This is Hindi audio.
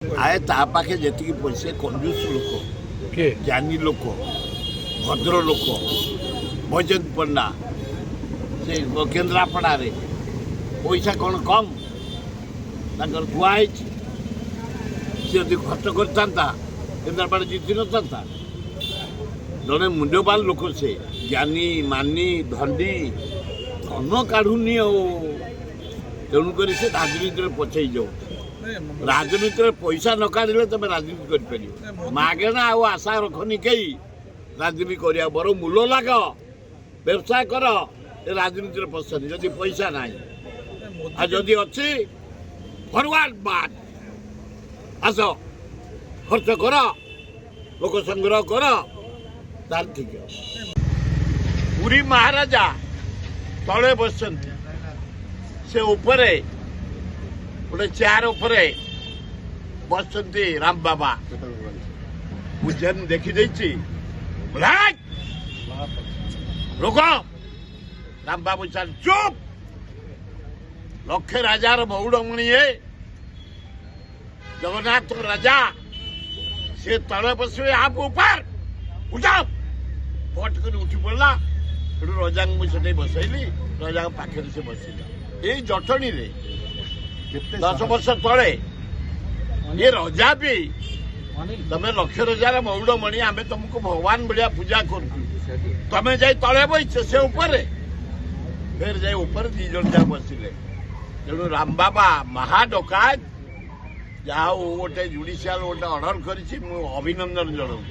आए तापाखे जी पैसे कंजूस लोक ज्ञानी लोक भद्र लोक बैजयंत पंडा से केन्द्रापड़ा पैसा कौन कम थुआई सी खर्च करता केन्द्रापड़ा जीति न था जड़े मूल्यवान लोक से ज्ञानी मानी धनी धन काढ़ुनी तेणुक से राजनीति में पछई जाऊ राजनीति में पैसा न काढ़ले तुम राजनीति कर मागेना आ आशा रखनी कई राजनीति कर बर मूल लाग व्यवसाय कर राजनीति में पसंद जदि पैसा ना जदि अच्छी फरवर्ड बात आस खर्च कर लोक संग्रह कर तार ठीक पुरी महाराजा तले बस से उपरे गोटे चेयर उपरे बस राम बाबा मुझे देखी रोक राम बाबू चल चुप लक्षे राजार मौड़मणि जगन्नाथ राजा से तले बसवे आप ऊपर उठा पट कर उठी पड़ा रजा मुझे बसैली रजा पाखे से बसला यही जटणी रे 10 वर्ष तले ये रजा भी तमें लक्ष रजार मौड़मणि आम तुमको भगवान भाया पूजा कर तमें जा तले बैठ से ऊपर फिर जाए ऊपर 2 जन जा बसिले तेणु राम बाबा महाडकायत जहा गोटे जुडिशियाल गोटे अर्डर कर अभिनंदन जनाऊँ।